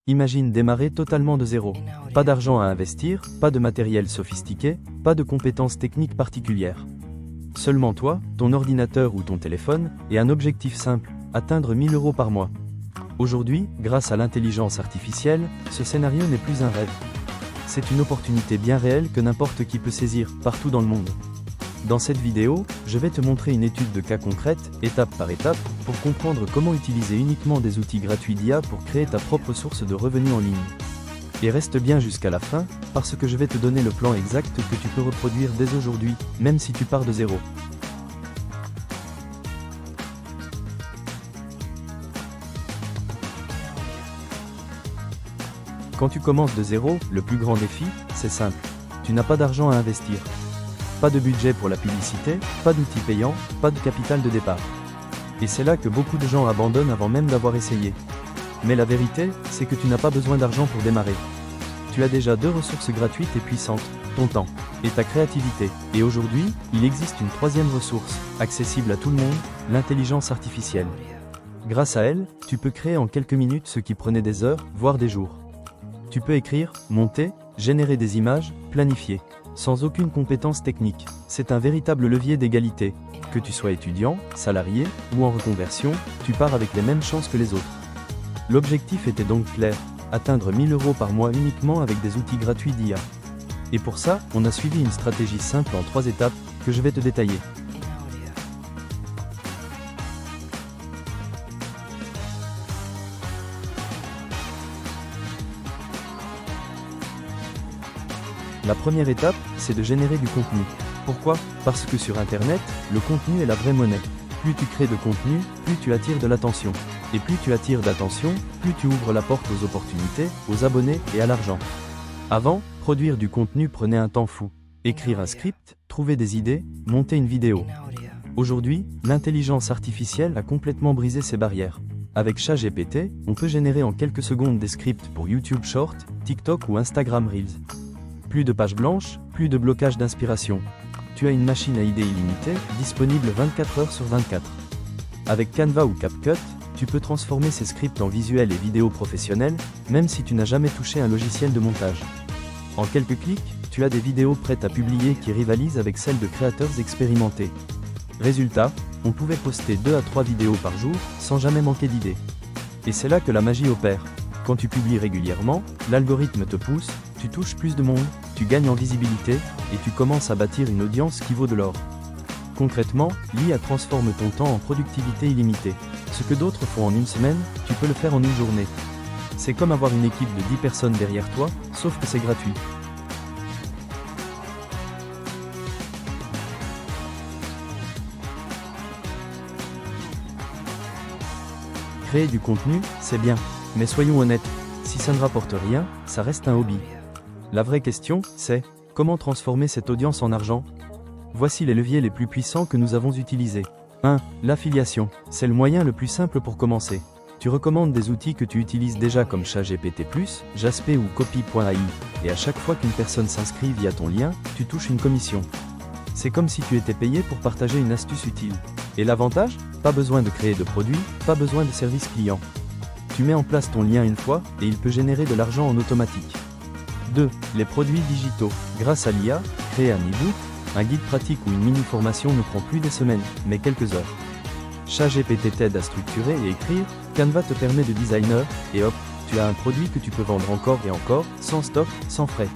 Imagine démarrer totalement de zéro. Pas d'argent à investir, pas de matériel sophistiqué, pas de compétences techniques particulières. Seulement toi, ton ordinateur ou ton téléphone, et un objectif simple, atteindre 1000 € par mois. Aujourd'hui, grâce à l'intelligence artificielle, ce scénario n'est plus un rêve. C'est une opportunité bien réelle que n'importe qui peut saisir, partout dans le monde. Dans cette vidéo, je vais te montrer une étude de cas concrète, étape par étape, pour comprendre comment utiliser uniquement des outils gratuits d'IA pour créer ta propre source de revenus en ligne. Et reste bien jusqu'à la fin, parce que je vais te donner le plan exact que tu peux reproduire dès aujourd'hui, même si tu pars de zéro. Quand tu commences de zéro, le plus grand défi, c'est simple. Tu n'as pas d'argent à investir. Pas de budget pour la publicité, pas d'outils payants, pas de capital de départ. Et c'est là que beaucoup de gens abandonnent avant même d'avoir essayé. Mais la vérité, c'est que tu n'as pas besoin d'argent pour démarrer. Tu as déjà 2 ressources gratuites et puissantes, ton temps et ta créativité. Et aujourd'hui, il existe une 3e ressource, accessible à tout le monde, l'intelligence artificielle. Grâce à elle, tu peux créer en quelques minutes ce qui prenait des heures, voire des jours. Tu peux écrire, monter, générer des images, planifier. Sans aucune compétence technique. C'est un véritable levier d'égalité. Que tu sois étudiant, salarié, ou en reconversion, tu pars avec les mêmes chances que les autres. L'objectif était donc clair, atteindre 1000 € par mois uniquement avec des outils gratuits d'IA. Et pour ça, on a suivi une stratégie simple en 3 étapes, que je vais te détailler. La première étape, c'est de générer du contenu. Pourquoi ? Parce que sur Internet, le contenu est la vraie monnaie. Plus tu crées de contenu, plus tu attires de l'attention. Et plus tu attires d'attention, plus tu ouvres la porte aux opportunités, aux abonnés et à l'argent. Avant, produire du contenu prenait un temps fou. Écrire un script, trouver des idées, monter une vidéo. Aujourd'hui, l'intelligence artificielle a complètement brisé ces barrières. Avec ChatGPT, on peut générer en quelques secondes des scripts pour YouTube Short, TikTok ou Instagram Reels. Plus de pages blanches, plus de blocage d'inspiration. Tu as une machine à idées illimitée, disponible 24 heures sur 24. Avec Canva ou CapCut, tu peux transformer ces scripts en visuels et vidéos professionnels, même si tu n'as jamais touché un logiciel de montage. En quelques clics, tu as des vidéos prêtes à publier qui rivalisent avec celles de créateurs expérimentés. Résultat, on pouvait poster 2 à 3 vidéos par jour, sans jamais manquer d'idées. Et c'est là que la magie opère. Quand tu publies régulièrement, l'algorithme te pousse, tu touches plus de monde, tu gagnes en visibilité, et tu commences à bâtir une audience qui vaut de l'or. Concrètement, l'IA transforme ton temps en productivité illimitée. Ce que d'autres font en une semaine, tu peux le faire en une journée. C'est comme avoir une équipe de 10 personnes derrière toi, sauf que c'est gratuit. Créer du contenu, c'est bien. Mais soyons honnêtes, si ça ne rapporte rien, ça reste un hobby. La vraie question, c'est, comment transformer cette audience en argent ? Voici les leviers les plus puissants que nous avons utilisés. 1. L'affiliation. C'est le moyen le plus simple pour commencer. Tu recommandes des outils que tu utilises déjà comme ChatGPT+, Jasper ou Copy.ai, et à chaque fois qu'une personne s'inscrit via ton lien, tu touches une commission. C'est comme si tu étais payé pour partager une astuce utile. Et l'avantage ? Pas besoin de créer de produits, pas besoin de service client. Tu mets en place ton lien une fois, et il peut générer de l'argent en automatique. 2. Les produits digitaux. Grâce à l'IA, créer un e-book, un guide pratique ou une mini-formation ne prend plus des semaines, mais quelques heures. ChatGPT t'aide à structurer et écrire, Canva te permet de designer, et hop, tu as un produit que tu peux vendre encore et encore, sans stock, sans frais.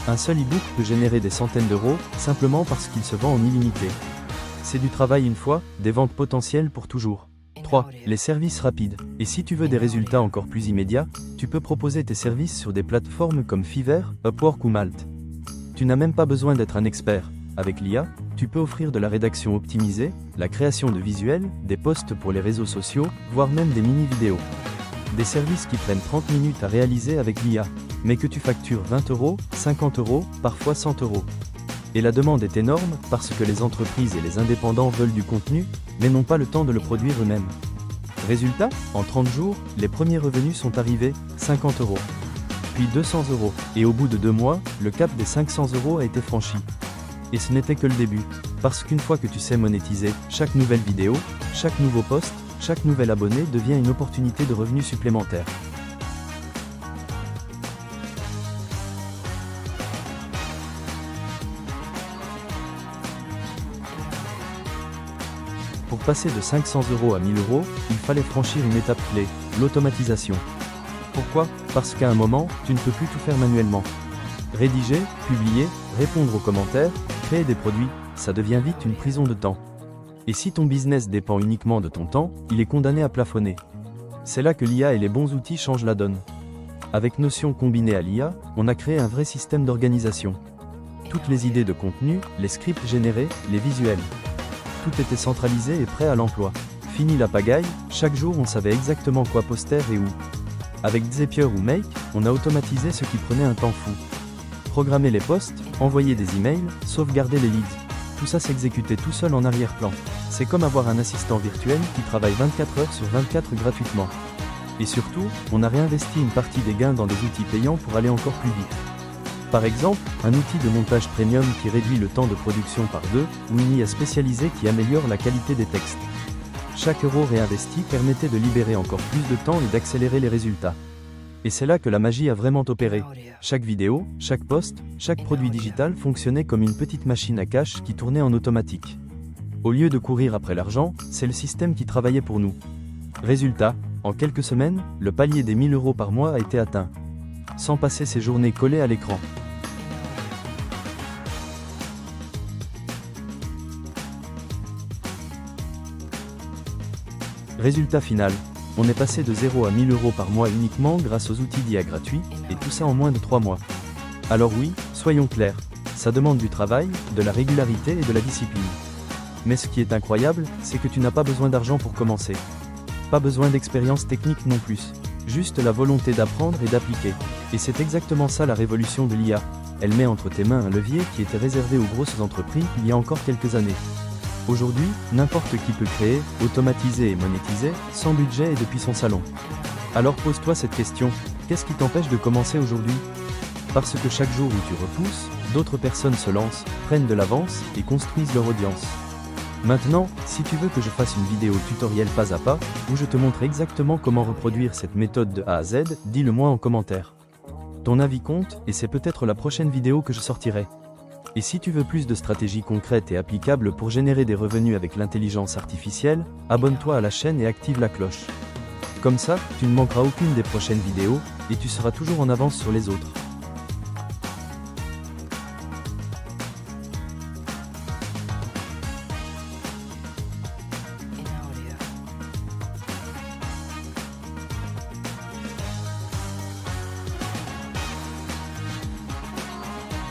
Un seul e-book peut générer des centaines d'euros, simplement parce qu'il se vend en illimité. C'est du travail une fois, des ventes potentielles pour toujours. 3. Les services rapides. Et si tu veux des résultats encore plus immédiats, tu peux proposer tes services sur des plateformes comme Fiverr, Upwork ou Malt. Tu n'as même pas besoin d'être un expert. Avec l'IA, tu peux offrir de la rédaction optimisée, la création de visuels, des posts pour les réseaux sociaux, voire même des mini-vidéos. Des services qui prennent 30 minutes à réaliser avec l'IA, mais que tu factures 20 €, 50 €, parfois 100 €. Et la demande est énorme, parce que les entreprises et les indépendants veulent du contenu, mais n'ont pas le temps de le produire eux-mêmes. Résultat, en 30 jours, les premiers revenus sont arrivés, 50 €. Puis 200 €, et au bout de 2 mois, le cap des 500 € a été franchi. Et ce n'était que le début, parce qu'une fois que tu sais monétiser, chaque nouvelle vidéo, chaque nouveau post, chaque nouvel abonné devient une opportunité de revenus supplémentaires. Pour passer de 500 € à 1000 €, il fallait franchir une étape clé, l'automatisation. Pourquoi? Parce qu'à un moment, tu ne peux plus tout faire manuellement. Rédiger, publier, répondre aux commentaires, créer des produits, ça devient vite une prison de temps. Et si ton business dépend uniquement de ton temps, il est condamné à plafonner. C'est là que l'IA et les bons outils changent la donne. Avec Notion combinée à l'IA, on a créé un vrai système d'organisation. Toutes les idées de contenu, les scripts générés, les visuels. Tout était centralisé et prêt à l'emploi. Fini la pagaille, chaque jour on savait exactement quoi poster et où. Avec Zapier ou Make, on a automatisé ce qui prenait un temps fou. Programmer les posts, envoyer des emails, sauvegarder les leads. Tout ça s'exécutait tout seul en arrière-plan. C'est comme avoir un assistant virtuel qui travaille 24 heures sur 24 gratuitement. Et surtout, on a réinvesti une partie des gains dans des outils payants pour aller encore plus vite. Par exemple, un outil de montage premium qui réduit le temps de production par 2, ou une IA spécialisée qui améliore la qualité des textes. Chaque euro réinvesti permettait de libérer encore plus de temps et d'accélérer les résultats. Et c'est là que la magie a vraiment opéré. Chaque vidéo, chaque post, chaque produit digital fonctionnait comme une petite machine à cash qui tournait en automatique. Au lieu de courir après l'argent, c'est le système qui travaillait pour nous. Résultat, en quelques semaines, le palier des 1000 € par mois a été atteint. Sans passer ses journées collées à l'écran. Résultat final, on est passé de 0 à 1000 € par mois uniquement grâce aux outils d'IA gratuits, et tout ça en moins de 3 mois. Alors oui, soyons clairs, ça demande du travail, de la régularité et de la discipline. Mais ce qui est incroyable, c'est que tu n'as pas besoin d'argent pour commencer. Pas besoin d'expérience technique non plus. Juste la volonté d'apprendre et d'appliquer. Et c'est exactement ça la révolution de l'IA. Elle met entre tes mains un levier qui était réservé aux grosses entreprises il y a encore quelques années. Aujourd'hui, n'importe qui peut créer, automatiser et monétiser, sans budget et depuis son salon. Alors pose-toi cette question, qu'est-ce qui t'empêche de commencer aujourd'hui? Parce que chaque jour où tu repousses, d'autres personnes se lancent, prennent de l'avance et construisent leur audience. Maintenant, si tu veux que je fasse une vidéo tutoriel pas à pas, où je te montre exactement comment reproduire cette méthode de A à Z, dis-le moi en commentaire. Ton avis compte, et c'est peut-être la prochaine vidéo que je sortirai. Et si tu veux plus de stratégies concrètes et applicables pour générer des revenus avec l'intelligence artificielle, abonne-toi à la chaîne et active la cloche. Comme ça, tu ne manqueras aucune des prochaines vidéos, et tu seras toujours en avance sur les autres.